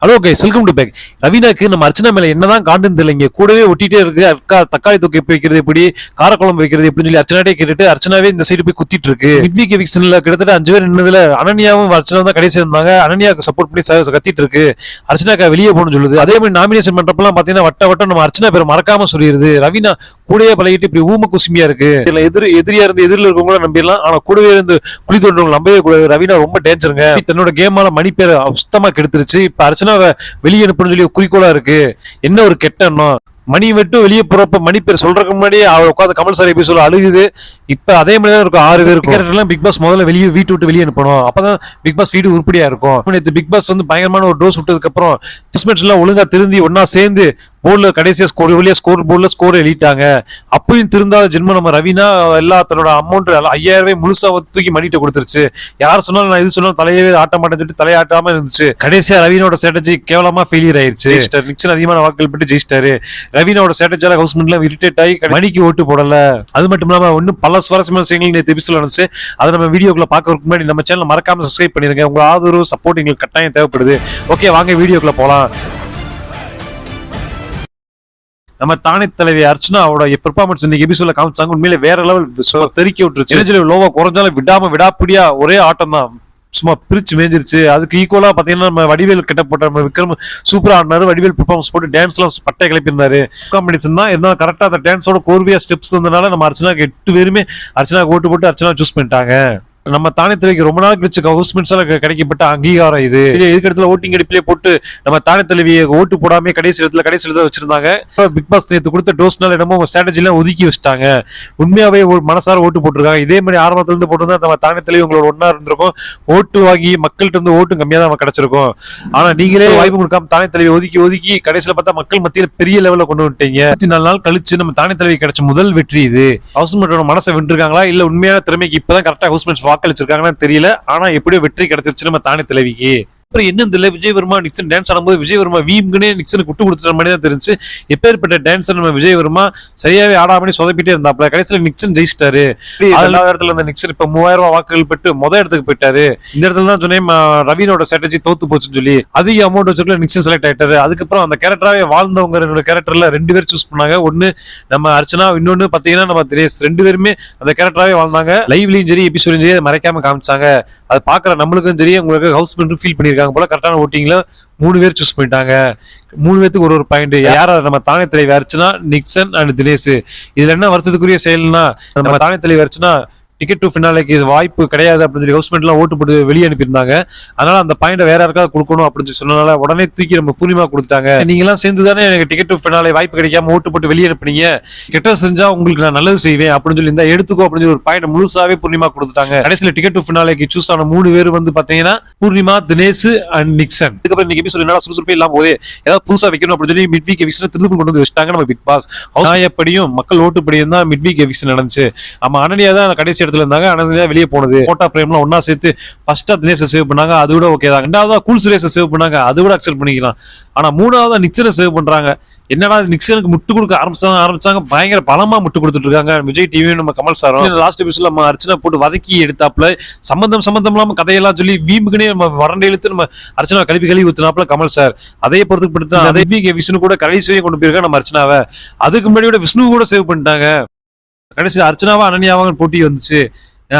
Hello guys, welcome to back. ரவீனாக்கு நம்ம அர்ச்சனா மேல என்னதான் காண்டுன்னு தெரியல, இங்க கூடவே ஒட்டிட்டே இருக்கு. அக்கா தக்காளி தொக்கை எப்படி வைக்கிறது, எப்படி காரக்குழம்பு வைக்கிறது எப்படின்னு சொல்லி அர்ச்சனாட்டே கேட்டுட்டு அர்ச்சனாவே இந்த சைடு போய் குத்திட்டு இருக்கு. மிட்வீக் எவிக்ஷன்ல கிட்டத்தட்ட 5 பேர் நின்னதுல அனன்யாவும் அர்ச்சனா தான் கடைசி இருந்தாங்க. அனன்யாவுக்கு சப்போர்ட் பண்ணி கத்திட்டு இருக்கு. அர்ச்சனாக்கா வெளியே போகணும்னு சொல்லுது. அதே மாதிரி நாமினேஷன் பண்றப்பெல்லாம் பாத்தீங்கன்னா வட்டம் நம்ம அர்ச்சனா பேர் மறக்காம சொல்லிடுது. ரவீனா கூடவே பழகிட்டு இப்படி ஊம குசுமியா இருக்கு. எதிரியா இருந்து எதிரில் இருக்கவங்கள நம்பிடலாம், ஆனா கூடவே இருந்து குழி தோன்றவங்க நம்பவே கூடாது. ரவீனா ரொம்ப டேஞ்சருங்க. தன்னோட கேமால மணி பேர் சுத்தமா கெடுத்துருச்சு. இப்ப அர்ச்சனா வெளியே அனுப்பணும் சொல்லி குறிக்கோளா இருக்கு. என்ன ஒரு கெட்ட எண்ணம். மணி விட்டு வெளியே போறப்ப மணி பேர் சொல்றதுக்கு முன்னாடி அவ உட்காந்து கமல் சார் எபிசோட் அழுகுது. இப்ப அதே மாதிரி தான் இருக்கும். 6 பேர் கேரக்டர்லாம் பிக் பாஸ் முதல்ல வீட்டு விட்டு வெளியே அனுப்பணும். அப்பதான் பிக் பாஸ் வீடு உருப்படியா இருக்கும். பிக் பாஸ் வந்து பயங்கரமான ஒரு டோஸ் விட்டதுக்கு அப்புறம் எல்லாம் ஒழுங்கா திருந்தி ஒன்னா சேர்ந்து போர்ட்ல கடைசியா ஸ்கோர் போர்ட்ல ஸ்கோர் எழுதிட்டாங்க. அப்பயும் திருந்தாத ஜென்மம் நம்ம ரவீனா எல்லா தன்னோட அமௌண்ட் 5000 முழுசா தூக்கி மணிட்ட கொடுத்துருச்சு. யார் சொன்னாலும் நான் இது சொன்னாலும் தலையவே ஆட்ட மாட்டேன்னு சொல்லிட்டு தலையாட்டாம இருந்துச்சு. கடைசியா ரவீனோட ஸ்ட்ராட்டஜி கேவலமா ஃபெயிலியர் ஆயிருச்சு. நிக்சன் அதிகமான வாக்குகள் பெற்று ஜெயிச்சிட்டாரு. ரவீனாவோட ஸ்ட்ராட்டஜியால ஹவுஸ்மெண்ட்ல இரிட்டேட் ஆகி மணிக்கு ஓட்டு போடல. அது மட்டும் இல்லாம இன்னும் பல சுவாரஸ்யமான விஷயங்கள் நேற்று எபிசோட்ல இருந்துச்சு. அதை நம்ம வீடியோக்குள்ள பாக்குறதுக்கு முன்னாடி நம்ம சேனல் மறக்காம சப்ஸ்கிரைப் பண்ணிருங்க. உங்க ஆதரவு சப்போர்ட் எங்களுக்கு கட்டாயம் தேவைப்படுது. ஓகே, வாங்க வீடியோக்குள்ள போலாம். நம்ம தானே தலைவி அர்ச்சனாவோட பெர்ஃபார்மன்ஸ் இன்னைக்கு எபிசோட்ல காமிச்சாங்க. உண்மையிலே வேற லெவல் தெறிக்க விட்டுருச்சு. எனர்ஜி லோவா குறைஞ்சாலும் விடாப்பிடியா ஒரே ஆட்டம் தான். சும்மா பிரிச்சு மேஞ்சிருச்சு. அதுக்கு ஈக்குவலா பாத்தீங்கன்னா நம்ம வடிவேல் கிட்ட போட்ட நம்ம விக்ரம் சூப்பரா ஆடினாரு. வடிவேல் பெர்ஃபார்மன்ஸ் போட்டு டான்ஸ் எல்லாம் பட்டை கிளப்பியிருந்தாரு. காம்படிஷன் தான் இருந்தாலும் கரெக்டா அந்த டான்ஸோட கோர்வியா ஸ்டெப்ஸ் வந்தனால நம்ம அர்ச்சனாக்கு 8 பேருமே அர்ச்சனாக்கு ஓட்டு போட்டு அர்ச்சனா சூஸ் பண்ணிட்டாங்க. நம்ம தானே தலைவிக்கு ரொம்ப நாள் கழிச்சு ஹவுஸ்மெண்ட்ஸால கிடைக்கப்பட்ட அங்கீகாரம் இது. இதுக்கு இடத்துல ஓட்டிங் அடிப்பிலே போட்டு நம்ம தானே தலைவியை ஓட்டு போடாம கடைசி இடத்துல வச்சிருந்தாங்க. பிக் பாஸ் நேற்று கொடுத்த டோஸ்னால என்னமோ ஸ்ட்ராட்டஜி எல்லாம் ஒதுக்கி வச்சுட்டாங்க. உண்மையாவே மனசார ஓட்டு போட்டிருக்காங்க. இதே மாதிரி ஆரம்பத்துல இருந்து போட்டு நம்ம தானே தலைவி உங்களோட ஒன்னா இருந்திருக்கும். ஓட்டு வாங்கி மக்கள்கிட்ட இருந்து ஓட்டு கம்மியா தான் கிடைச்சிருக்கும். ஆனா நீங்களே வாய்ப்பு கொடுக்காம தானே தலைவி ஒதுக்கி கடைசியில பார்த்தா மக்கள் மத்தியில் பெரிய லெவலில் கொண்டு வந்துட்டீங்க. 4 நாள் கழிச்சு நம்ம தானே தலைவி கிடைச்ச முதல் வெற்றி இது. ஹவுஸ்மெண்டோட மனசை வென்றிருக்காங்களா இல்ல உண்மையான திறமைக்கு இப்பதான் கரெக்டா ஹவுஸ்மெண்ட்ஸ் வாக்களிச்சிருக்காங்கன்னு தெரியல. ஆனா எப்படியோ வெற்றி கிடைச்சிருச்சு நம்ம தானே தலைவிக்கு. அப்புறம் என்ன தெரியல, விஜயவர்மா நிக்சன் டான்ஸ் ஆடும்போது விஜயவர்மா வீம்குனே நிக்சனுக்கு விட்டு கொடுத்துற மாதிரி தான் தெரிஞ்சு. எப்பேற்பட்ட டான்ஸர் நம்ம விஜயவர்மா சரியாவே ஆடாம சொதப்பிட்டே இருந்தாப்ல. கடைசியில நிக்சன் ஜெயிச்சிட்டாரு. எல்லா இடத்துல இருந்த நிக்சன் இப்ப 3000 வாக்குகள் பெற்று முதல் இடத்துக்கு போயிட்டாரு. இந்த இடத்துல தான் சொன்னேன் ரவீனோட ஸ்ட்ராட்டஜி தோத்து போச்சுன்னு சொல்லி. அதிக அமௌண்ட் வச்சுக்கல நிக்சன் செலக்ட் ஆயிட்டாரு. அதுக்கப்புறம் அந்த கேரக்டராவே வாழ்ந்தவங்க கேரக்டர்ல 2 பேர் சூஸ் பண்ணாங்க. ஒன்னு நம்ம அர்ச்சனா, இன்னொன்னு பாத்தீங்கன்னா நம்ம தினேஷ். 2 பேருமே அந்த கேரக்டராவே வாழ்ந்தாங்க. லைவ்லயும் சரி எபிசோட்லயும் சரி மறைக்காம காமிச்சாங்க. அது பாக்குற நம்மளுக்கும் சரி உங்களுக்கு ஹவுஸ்மெண்ட்டும் ஃபீல் பண்ணிருக்காங்க போல. கரெக்டான ஓட்டிங்ல 3 பேர் சூஸ் பண்ணிட்டாங்க. 3 பேருக்கு ஒரு பாயிண்ட். யாரா நம்ம தானே தலைவி அர்ச்சனா, நிக்சன் அண்ட் தினேஷ். இதுல என்ன வருத்தத்துக்குரிய செயல்னா நம்ம தானே தலைவி அர்ச்சனா டிக்கெட் டு ஃபினாலேக்கு வாய்ப்பு கிடையாது அப்படின்னு சொல்லி ஹவுஸ்மெண்ட் எல்லாம் ஓட்டு போட்டு வெளியே அனுப்பியிருந்தாங்க. அதனால அந்த பாயிண்ட் வேற யாருக்காவது கொடுக்கணும் அப்படின்னு சொல்லி சொன்னனால உடனே தூக்கி நம்ம பூர்ணிமா கொடுத்தாங்க. நீங்க எல்லாம் சேர்ந்து தானே எனக்கு டிக்கெட் டு ஃபினாலே வாய்ப்பு கிடைக்காம ஓட்டு போட்டு வெளியே அனுப்புனீங்க. கெட்ட செஞ்சா உங்களுக்கு நான் நல்லது செய்வேன் அப்படின்னு சொல்லி இந்த எடுத்துக்கோ அப்படின்னு சொல்லி ஒரு பாயிண்ட் முழுசாவே பூர்ணிமா கொடுத்துட்டாங்க. கடைசியில டிக்கெட் டு ஃபினாலேக்கு சூஸ் ஆன 3 பேர் வந்து பாத்தீங்கன்னா பூர்ணிமா, தினேஷ் அண்ட் நிக்சன். இதுக்கப்புறம் இன்னைக்கு எபிசோட் என்ன சுறுசுறுப்பே இல்லாம போதே ஏதாவது புதுசா வைக்கணும் அப்படின்னு சொல்லி மிட்வீக் எவிக்ஷன் திருப்பி கொண்டு வந்து வச்சிட்டாங்க நம்ம பிக் பாஸ். எப்படியும் மக்கள் ஓட்டுப்படியும் தான் மிட்வீக் எவிக்ஷன் நடந்துச்சு. நம்ம அனன்யா தான் கடைசி இடத்துல இருந்தாங்க. அனன்யா வெளியே போனது. போட்டோ ஃப்ரேம்லாம் ஒன்னா சேர்த்து ஃபர்ஸ்டா தினேஷை சேவ் பண்ணாங்க. அது கூட ஓகே தான். 2வதா கூல் சுரேஷை சேவ் பண்ணாங்க. அது கூட அக்செப்ட் பண்ணிக்கலாம். ஆனா 3வதா நிக்சனை சேவ் பண்றாங்க. என்னடா நிக்சனுக்கு முட்டு கொடுக்க ஆரம்பிச்சாங்க. பயங்கர பலமா முட்டு கொடுத்துட்டு இருக்காங்க விஜய் டிவியும் நம்ம கமல் சாரும். லாஸ்ட் எபிசோட்ல நம்ம அர்ச்சனா போட்டு வதக்கி எடுத்தாப்புல சம்பந்தம் இல்லாம கதையெல்லாம் சொல்லி வீம்புக்குனே நம்ம வறண்ட இழுத்து நம்ம அர்ச்சனா கழுவி ஊத்தினாப்புல கமல் சார். அதையே பொறுத்து அதே விஷ்ணு கூட கடைசியே கொண்டு போயிருக்காங்க நம்ம அர்ச்சனாவை. அதுக்கு முன்னாடி விஷ்ணு கூட சேவ் பண்ணிட்டாங்க. கடைசி அர்ச்சனாவா அனன்யாவாக போட்டி வந்துச்சு.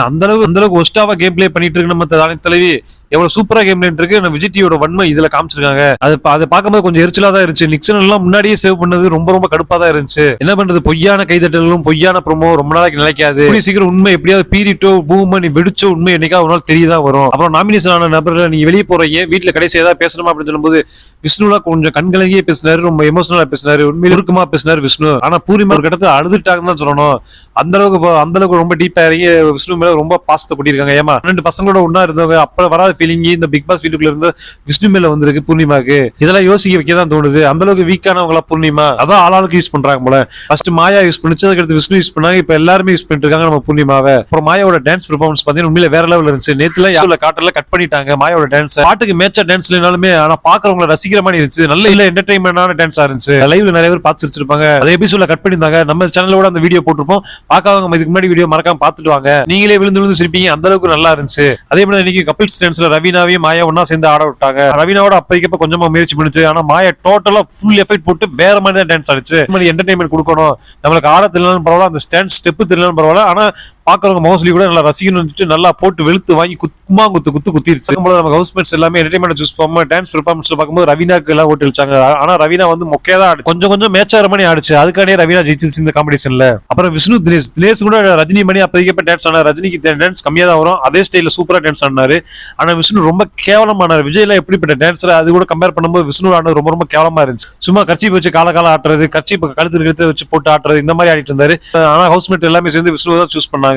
அந்த அளவுக்கு ஒஸ்டாவா கேம் பிளே பண்ணிட்டு இருக்கு நம்ம தானே தலைவி. எவ்வளவு சூப்பரா கேம் பிளே இருக்கு. நம்ம விஜய் டிவியோட வன்மை இதுல காமிச்சிருக்காங்க. அதை பார்க்கும்போது கொஞ்சம் எரிச்சலா தான் இருந்துச்சு. நிக்சன் எல்லாம் முன்னாடியே சேவ் பண்ணது ரொம்ப கடுப்பா தான் இருந்துச்சு. என்ன பண்றது, பொய்யான கைதட்டலும் பொய்யான ப்ரோமோ ரொம்ப நாளைக்கு நிலைக்காது. சீக்கிரம் உண்மை எப்படியாவது பீரிட்டோ பூமோ நீ வெடிச்சோ உண்மை என்னைக்கா ஒரு நாள் தெரியதான் வரும். அப்புறம் நாமினேஷன் ஆன நபர்கள் நீங்க வெளியே போறீங்க, வீட்டுல கடைசி ஏதாவது பேசணுமா அப்படின்னு சொல்லும்போது விஷ்ணுலாம் கொஞ்சம் கண்கலங்கியே பேசினாரு. ரொம்ப எமோஷனலா பேசினாரு. உண்மையில இருக்குமா பேசினாரு விஷ்ணு. ஆனா பூர்ணிமா ஒரு இடத்துல அழுதுட்டாங்கன்னு தான் சொல்லணும். அந்த அளவுக்கு ரொம்ப டீப்பா இறங்கி விஷ்ணு மேல ரொம்ப பாசத்தை கூட்டியிருக்காங்க. ஏமா 2 பசங்களோட ஒன்னா இருந்தவங்க அப்ப வராத ஃபீலிங் இந்த பிக் பாஸ் வீட்டுக்குள்ள இருந்து விஷ்ணு மேல வந்திருக்கு பூர்ணிமாக்கு. இதெல்லாம் யோசிக்க வைக்கதான் தோணுது. அந்த அளவுக்கு வீக்கானவங்களா பூர்ணிமா. அதான் ஆளாளுக்கு யூஸ் பண்றாங்க போல. ஃபர்ஸ்ட் மாயா யூஸ் பண்ணிச்சு, அதுக்கு விஷ்ணு யூஸ் பண்ணாங்க. இப்ப எல்லாருமே யூஸ் பண்ணிட்டு இருக்காங்க நம்ம பூர்ணிமாவை. அப்புறம் மாயாவோட டான்ஸ் பெர்ஃபார்மன்ஸ் பாத்தீங்கன்னா உண்மையில வேற லெவல் இருந்துச்சு. நேத்துல காட்டல கட் பண்ணிட்டாங்க மாயாவோட டான்ஸ். பாட்டுக்கு மேட்சா டான்ஸ் இல்லைனாலுமே ஆனா பாக்குறவங்களை ரசிக்கிற மாதிரி இருந்துச்சு. நல்ல என்டர்டைன்மெண்டான டான்ஸா இருந்துச்சு. லைவ்ல நிறைய பேர் பார்த்து சிரிச்சிருப்பாங்க. அதே எபிசோட்ல கட் பண்ணிருந்தாங்க. நம்ம சேனலோட அந்த வீடியோ போட்டிருப்போம். பார்க்காதவங்க இதுக்கு முன்னாடி வீடியோ மறக்காம பார்த்துட்டு வாங்க. நீங்களே விழுந்து சிரிப்பீங்க. அந்த அளவுக்கு நல்லா இருந்துச்சு. அதே மாதிரி இன்னைக்கு கப்பிள்ஸ் டான்ஸ்ல ரவீனாவையும் மாயா ஒன்னா சேர்ந்து ஆட விட்டாங்க. ரவீனாவோட அப்பைக்கப்ப கொஞ்சமா முயற்சி பண்ணுச்சு. ஆனா மாயா டோட்டலா ஃபுல் எஃபெக்ட் போட்டு வேற மாதிரி தான் டான்ஸ் ஆடிச்சு. என்டர்டைன்மெண்ட் கொடுக்கணும், நம்மளுக்கு ஆட தெரியலன்னு பரவாயில்ல, அந்த ஸ்டாண்ட் ஸ்டெப் தெரியலன்னு பரவாயில்ல, ஆனா பாக்குறவங்க மோஸ்ட்லி கூட நல்லா ரசிக்கணும்னு நல்லா போட்டு வெளுத்து வாங்கி கும்மா குத்து குத்திருச்சு. நம்ம ஹவுஸ்மேட்ஸ் எல்லாமே என்டர்டைன்மெண்ட் சூஸ் பண்ணாம டான்ஸ் பெர்ஃபார்மன்ஸ்ல பார்க்கும்போது ரவீனாக்கு எல்லாம் ஓட்டு வச்சாங்க. ஆனா ரவீனா வந்து மொக்கையா தான் ஆடுச்சு, கொஞ்சம் மேட்சார மணி ஆடுச்சு. அதுக்கானே ரவீனா ஜெயிச்சிருச்சு இந்த காம்படிஷன்ல. அப்புறம் விஷ்ணு தினேஷ் கூட ரஜினி மணி அப்ப டான்ஸ் ஆனார். ரஜினிக்கு டான்ஸ் கம்மியா தான் வரும், அதே ஸ்டைல சூப்பரா டான்ஸ் ஆனாரு. ஆனா விஷ்ணு ரொம்ப கேவலமானார். விஜய் எல்லாம் எப்படிப்பட்ட டான்ஸர், அது கூட கம்பேர் பண்ணும்போது விஷ்ணு ஆனது ரொம்ப கேவலமா இருந்துச்சு. சும்மா கர்ச்சீப் வச்சு கால ஆட்டுறது, கர்ச்சீப் கழுத்து வச்சு போட்டு ஆட்டுறது, இந்த மாதிரி ஆடிட்டு இருந்தாரு. ஆனா ஹவுஸ்மேட் எல்லாமே சேர்ந்து விஷ்ணு தான் சூஸ் பண்ணாங்க.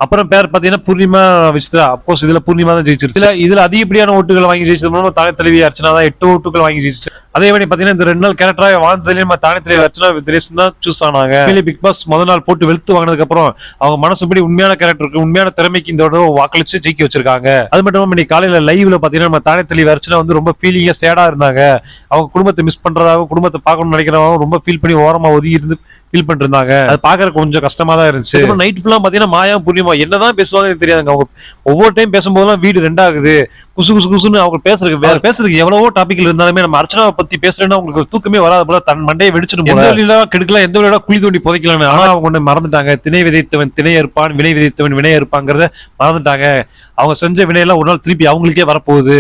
அப்புறம் பேர் பாத்தீங்கன்னா பூர்ணிமா விசித்ரா. அப்கோர்ஸ் இதுல பூர்ணிமா தான் ஜெயிச்சிருச்சு. இதுல அதிகப்படியான ஓட்டுகள் வாங்கி ஜெயிச்சது தானே தலைவி அர்ச்சனா தான் 8 ஓட்டுகள் வாங்கி ஜெயிச்சு. அதே மாதிரி பாத்தீங்கன்னா இந்த 2 நாள் கேரக்டரா வாழ்ந்ததுலயே நம்ம தானே தலைவி அர்ச்சனா தினேஷ் தான் சூஸ் ஆனாங்க. பிக் பாஸ் முதல் நாள் போட்டு வெளுத்து வாங்கினதுக்கு அப்புறம் அவங்க மனசுபடி உண்மையான கேரக்டருக்கு உண்மையான திறமைக்கு இந்த வாக்களிச்சு ஜெயிக்க வச்சிருக்காங்க. அது மட்டும் இல்லாம இன்னைக்கு காலையில லைவ்ல பாத்தீங்கன்னா நம்ம தானே தலைவி அர்ச்சனா வந்து ரொம்ப ஃபீலிங்கா சேடா இருந்தாங்க. அவங்க குடும்பத்தை மிஸ் பண்றதாகவும் குடும்பத்தை பார்க்கணும்னு நினைக்கிறதாகவும் ரொம்ப ஃபீல் பண்ணி ஓரமா ஒதுங்கி இருந்து ஃபீல் பண்ணிட்டு இருந்தாங்க. அது பாக்குறதுக்கு கொஞ்சம் கஷ்டமா தான் இருந்துச்சு. நைட் ஃபுல்லா பாத்தீங்கன்னா மாயா பூர்ணிமா என்னதான் பேசுவாங்க தெரியாதுங்க. அவங்க ஒவ்வொரு டைம் பேசும்போதெல்லாம் வீடு ரெண்டாகுது, குசுன்னு அவங்க பேசுறதுக்கு எவ்வளவோ டாபிக்ல இருந்தாலுமே நம்ம அர்ச்சனாவை பத்தி பேசுறேன்னா உங்களுக்கு தூக்கமே வராது போல, தன் மண்டையை வெடிச்சிடும். எந்த வழியில கெடுக்கலாம், எந்த வழியில குழி தோண்டி புதைக்கலாம்னு. ஆனா அவங்க ஒண்ணு மறந்துட்டாங்க. திணை விதைத்தவன் திணை இருப்பான், வினை விதைத்தவன் வினை இருப்பாங்கிறத மறந்துட்டாங்க. அவங்க செஞ்ச வினையெல்லாம் ஒரு நாள் திருப்பி அவங்களுக்கே வரப்போகுது.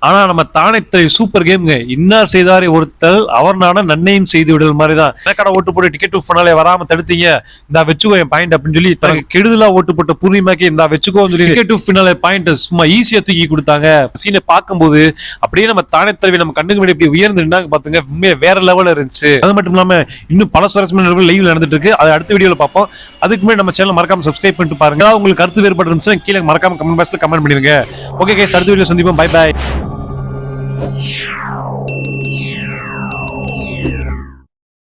ஆனா நம்ம தானே சூப்பர் கேம்ங்க. இன்னார் செய்தாரே ஒருத்தல் அவர் நான நன்மையும் செய்து விடல் மாதிரிதான். கடை ஓட்டு போட்டு டிக்கெட் பண்ணாலே வராம தடுத்தீங்க, இந்த வச்சுக்கோ என் பாயிண்ட் அப்படின்னு சொல்லி தனக்கு கெடுதலா ஓட்டு போட்ட பூர்ணிமாக்கு இந்த வச்சுக்கோ சொல்லி டிக்கெட் ஃபினாலே பாயிண்ட் சும்மா ஈஸியா தூக்கி கொடுத்தாங்க. சீனை பார்க்கும்போது அப்படியே நம்ம தானே தலைவி நம்ம கண்ணுக்கு முன்னாடி இப்படி உயர்ந்து நின்னாங்க பாத்துங்க, உண்மையா வேற லெவல்ல இருந்துச்சு. அது மட்டும் இல்லாம இன்னும் பல சுவாரஸ்யமான லைவ் நடந்துட்டு இருக்கு. அதை அடுத்த வீடியோல பார்ப்போம். அதுக்கு முன்னாடி நம்ம சேனல் மறக்காம சப்ஸ்கிரைப் பண்ணிட்டு பாருங்க. உங்களுக்கு கருத்து வேறுபாடு இருந்துச்சுன்னா கீழே மறக்காம கமெண்ட் பாக்ஸ்ல கமெண்ட் பண்ணிருங்க. ஓகே கைஸ், அடுத்த வீடியோ சந்திப்போம். Bye bye. Yeah.